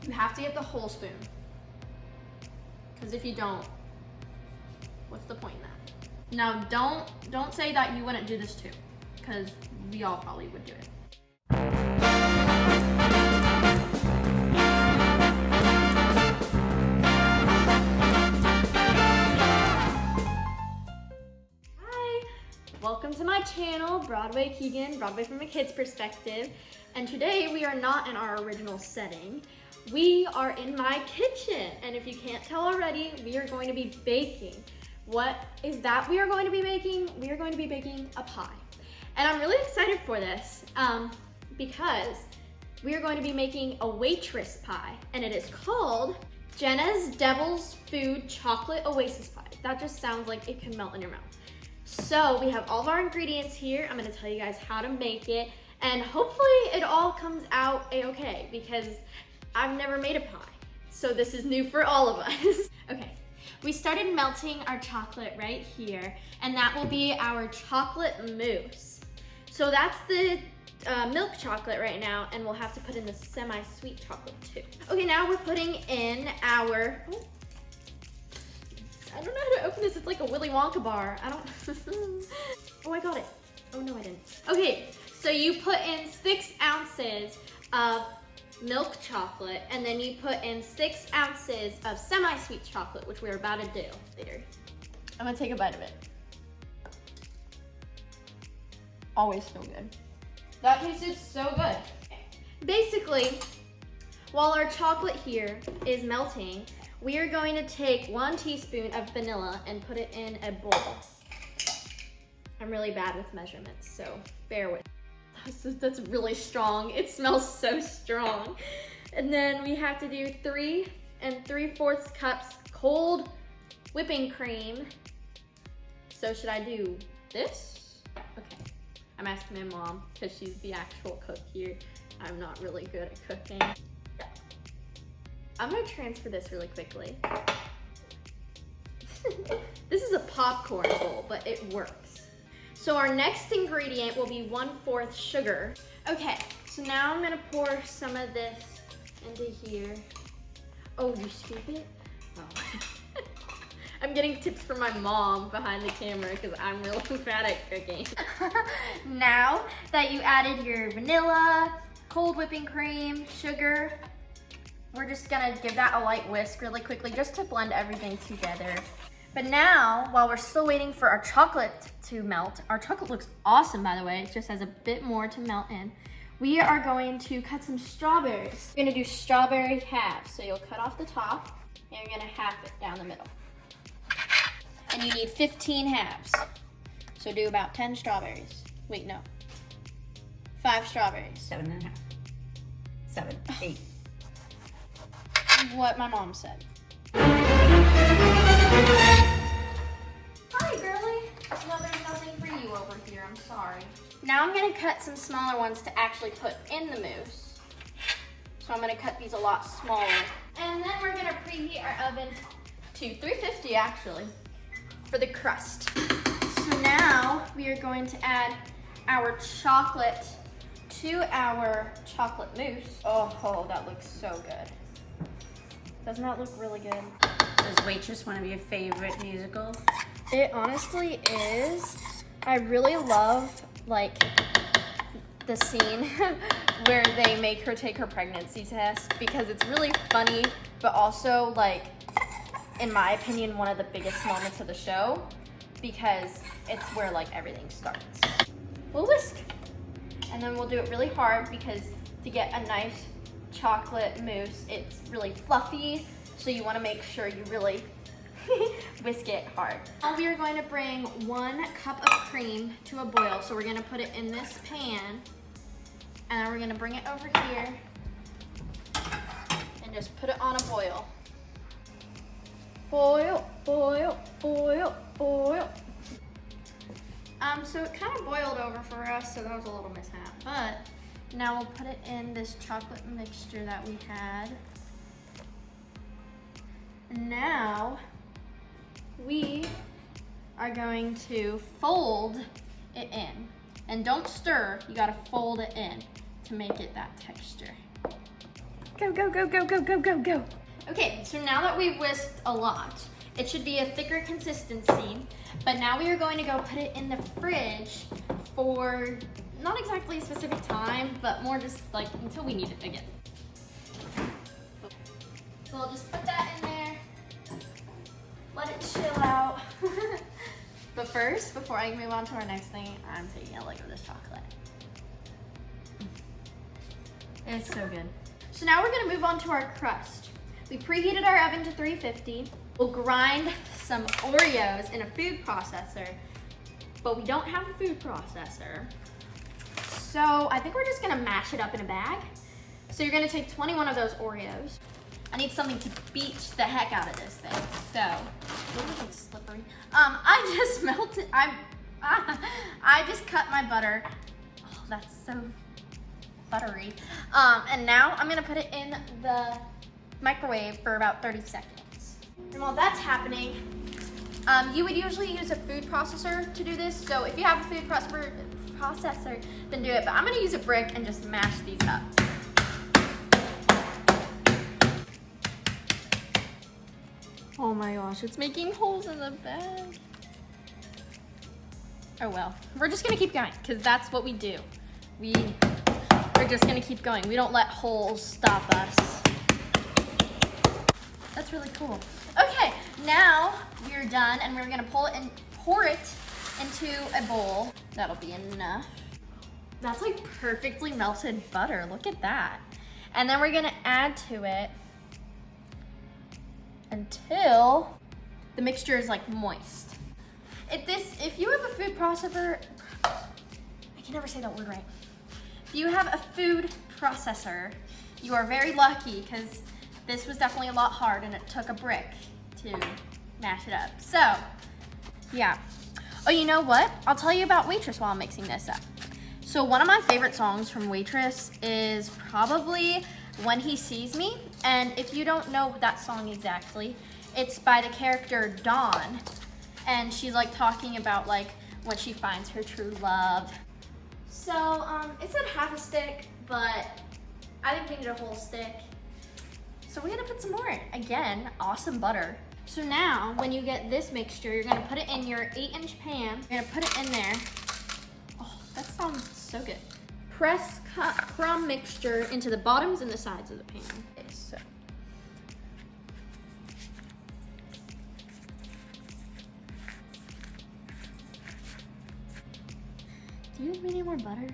You have to get the whole spoon. Because if you don't, what's the point in that? Now don't say that you wouldn't do this too, because we all probably would do it. Hi, welcome to my channel, Broadway Keegan, Broadway from a kid's perspective. And today we are not in our original setting. We are in my kitchen, and if you can't tell already, we are going to be baking. What is that we are going to be making? We are going to be baking a pie. And I'm really excited for this because we are going to be making a waitress pie, and it is called Jenna's Devil's Food Chocolate Oasis Pie. That just sounds like it can melt in your mouth. So we have all of our ingredients here. I'm gonna tell you guys how to make it, and hopefully it all comes out a-okay because I've never made a pie, so this is new for all of us. Okay, we started melting our chocolate right here, and that will be our chocolate mousse. So that's the milk chocolate right now, and we'll have to put in the semi-sweet chocolate too. Okay, now we're putting in our, I don't know how to open this, it's like a Willy Wonka bar. I don't, oh, I got it. Oh no, I didn't. Okay, so you put in 6 ounces of milk chocolate, and then you put in 6 ounces of semi-sweet chocolate, which we're about to do later. I'm gonna take a bite of it. Always so good. That tasted so good. Basically, while our chocolate here is melting, we are going to take 1 teaspoon of vanilla and put it in a bowl. I'm really bad with measurements, so bear with me. That's really strong. It smells so strong. And then we have to do 3 3/4 cups cold whipping cream. So should I do this? Okay, I'm asking my mom because she's the actual cook here. I'm not really good at cooking. I'm gonna transfer this really quickly. This is a popcorn bowl, but it works. So our next ingredient will be 1/4 sugar. Okay, so now I'm gonna pour some of this into here. Oh, you scoop it? Oh. I'm getting tips from my mom behind the camera because I'm really bad at cooking. Now that you added your vanilla, cold whipping cream, sugar, we're just gonna give that a light whisk really quickly just to blend everything together. But now, while we're still waiting for our chocolate to melt, our chocolate looks awesome, by the way. It just has a bit more to melt in. We are going to cut some strawberries. We're gonna do strawberry halves. So you'll cut off the top, and you're gonna half it down the middle. And you need 15 halves. So do about 10 strawberries. Wait, no. 5 strawberries. 7.5. 7, 8. What my mom said. Hi, girly. No, there's nothing for you over here. I'm sorry. Now I'm gonna cut some smaller ones to actually put in the mousse. So I'm gonna cut these a lot smaller. And then we're gonna preheat our oven to 350 actually for the crust. So now we are going to add our chocolate to our chocolate mousse. Oh, that looks so good. Doesn't that look really good? Is Waitress one of your favorite musicals? It honestly is. I really love like the scene where they make her take her pregnancy test because it's really funny, but also like, in my opinion, one of the biggest moments of the show because it's where like everything starts. We'll whisk. And then we'll do it really hard because to get a nice chocolate mousse, it's really fluffy. So you want to make sure you really whisk it hard. Now we are going to bring 1 cup of cream to a boil. So we're going to put it in this pan, and then we're going to bring it over here and just put it on a boil. Boil, boil, boil, boil. So it kind of boiled over for us, so that was a little mishap. But now we'll put it in this chocolate mixture that we had. Now we are going to fold it in. And don't stir, you gotta fold it in to make it that texture. Go, go, go, go, go, go, go, go. Okay, so now that we've whisked a lot, it should be a thicker consistency, but now we are going to go put it in the fridge for not exactly a specific time, but more just like until we need it again. So I'll just put that in there, let it chill out. But first, before I move on to our next thing, I'm taking a look at this chocolate. It's so good. So now we're gonna move on to our crust. We preheated our oven to 350. We'll grind some Oreos in a food processor, but we don't have a food processor. So I think we're just gonna mash it up in a bag. So you're gonna take 21 of those Oreos. I need something to beat the heck out of this thing. So, it's like slippery. I just melted, I just cut my butter. Oh, that's so buttery. And now I'm gonna put it in the microwave for about 30 seconds. And while that's happening, you would usually use a food processor to do this. So if you have a food processor, then do it. But I'm gonna use a brick and just mash these up. Oh my gosh, it's making holes in the bag. Oh well, we're just gonna keep going because that's what we do. We're just gonna keep going. We don't let holes stop us. That's really cool. Okay, now we're done and we're gonna pull it and pour it into a bowl. That'll be enough. That's like perfectly melted butter, look at that. And then we're gonna add to it until the mixture is like moist. If you have a food processor, I can never say that word right. If you have a food processor, you are very lucky because this was definitely a lot hard and it took a brick to mash it up. So, yeah. Oh, you know what? I'll tell you about Waitress while I'm mixing this up. So one of my favorite songs from Waitress is probably When He Sees Me. And if you don't know that song exactly, it's by the character Dawn. And she's like talking about like when she finds her true love. So it said half a stick, but I think we need a whole stick. So we're gonna put some more in. Again, awesome butter. So now when you get this mixture, you're gonna put it in your 8-inch pan. You're gonna put it in there. Oh, that sounds so good. Press crumb mixture into the bottoms and the sides of the pan. Okay, so. Do you need more butter?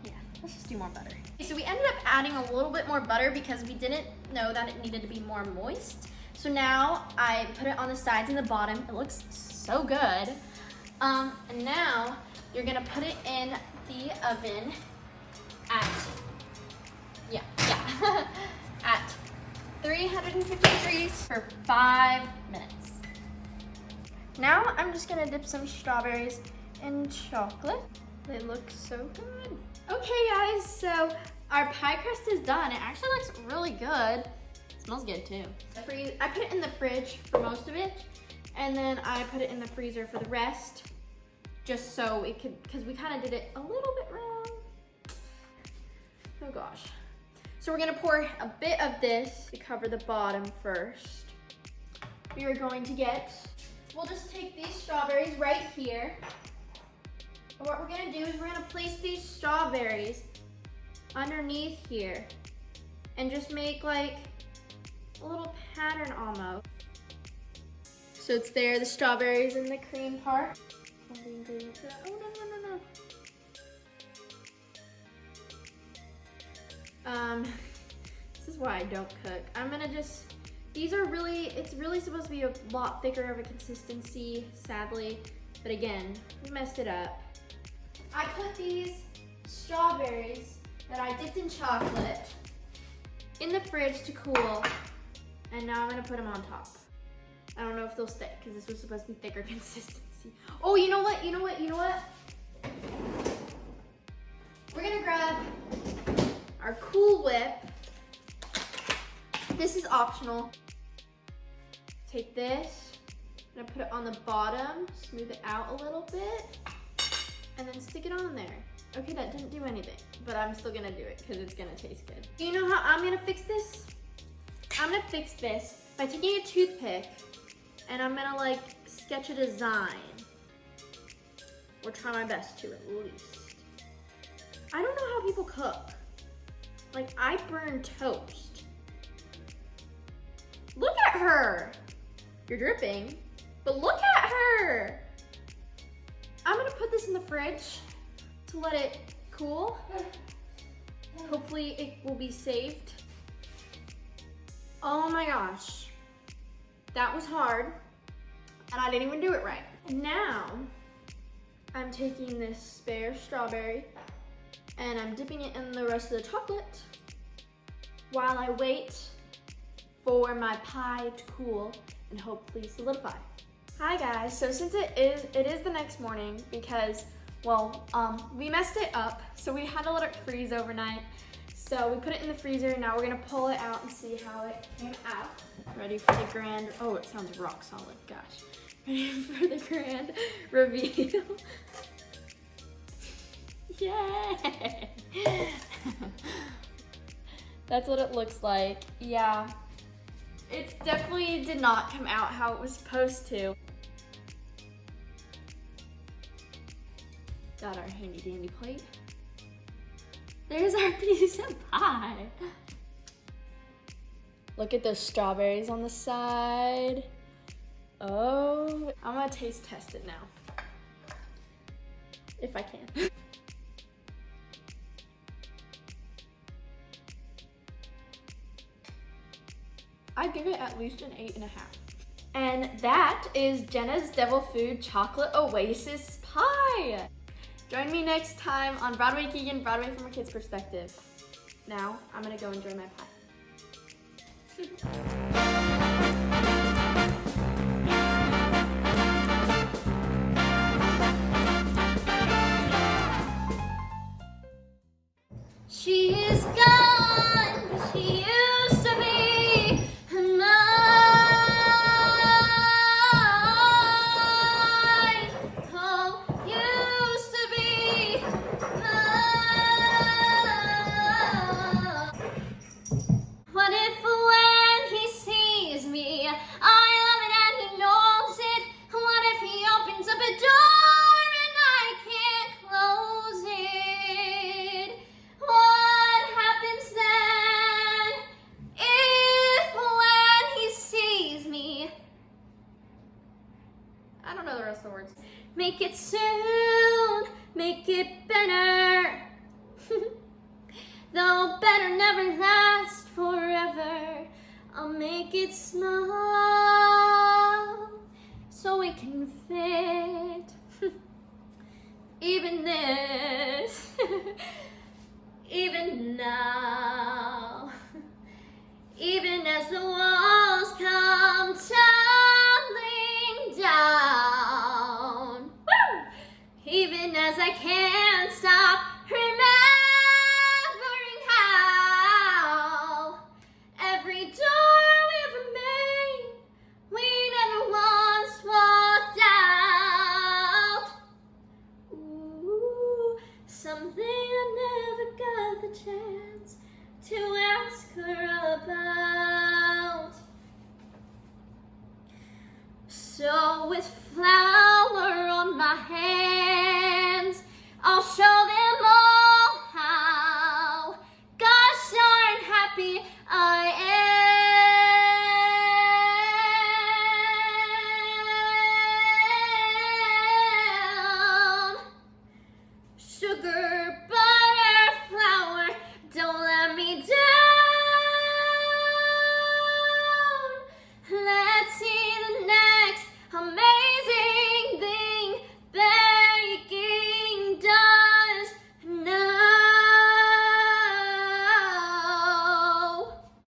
Yeah, let's just do more butter. Okay, so we ended up adding a little bit more butter because we didn't know that it needed to be more moist. So now I put it on the sides and the bottom. It looks so good. And now you're gonna put it in the oven at, at 350 degrees for 5 minutes. Now I'm just gonna dip some strawberries in chocolate. They look so good. Okay guys, so our pie crust is done. It actually looks really good. It smells good too. I put it in the fridge for most of it, and then I put it in the freezer for the rest, just so it could, because we kind of did it a little bit wrong. Oh gosh. So we're gonna pour a bit of this to cover the bottom first. We are going to we'll just take these strawberries right here. And what we're gonna do is we're gonna place these strawberries underneath here and just make like a little pattern almost. So it's there, the strawberries and the cream part. All the ingredients. Oh, no. This is why I don't cook. I'm gonna just, it's really supposed to be a lot thicker of a consistency, sadly. But again, we messed it up. I put these strawberries that I dipped in chocolate in the fridge to cool, and now I'm gonna put them on top. I don't know if they'll stay because this was supposed to be thicker consistency. Oh, you know what? We're gonna grab our Cool Whip. This is optional. Take this, I'm gonna put it on the bottom, smooth it out a little bit, and then stick it on there. Okay, that didn't do anything, but I'm still gonna do it because it's gonna taste good. Do you know how I'm gonna fix this? I'm gonna fix this by taking a toothpick and I'm gonna like sketch a design. Or try my best to at least. I don't know how people cook. Like, I burn toast. Look at her. You're dripping, but look at her. I'm gonna put this in the fridge to let it cool. Hopefully it will be saved. Oh my gosh. That was hard, and I didn't even do it right. And now, I'm taking this spare strawberry and I'm dipping it in the rest of the chocolate while I wait for my pie to cool and hopefully solidify. Hi guys, so since it is the next morning because, well, we messed it up, so we had to let it freeze overnight. So we put it in the freezer, now we're gonna pull it out and see how it came out. Ready for the grand, oh, it sounds rock solid, gosh. Ready for the grand reveal. Yay! That's what it looks like. Yeah, it definitely did not come out how it was supposed to. Got our handy dandy plate. There's our piece of pie. Look at those strawberries on the side. Oh, I'm gonna taste test it now. If I can. I give it at least an 8.5. And that is Jenna's Devil Food Chocolate Oasis Pie. Join me next time on Broadway Keegan, Broadway from a Kid's Perspective. Now, I'm gonna go enjoy my pie. She is gone, but she used to be mine. Oh, used to be mine. What if when he sees me, I love it and he knows it? What if he opens up a door and I can't close it? What happens then if when he sees me? I don't know the rest of the words. Make it soon, make it better. Though better never lasts forever, I'll make it small so it can fit. Even this, even now, even as the walls come tumbling down. Woo! Even as I can't stop remembering how every door we ever made, we never once walked out. Ooh, something I never got the chance to ask her about. So with flour on my hands, I'll show them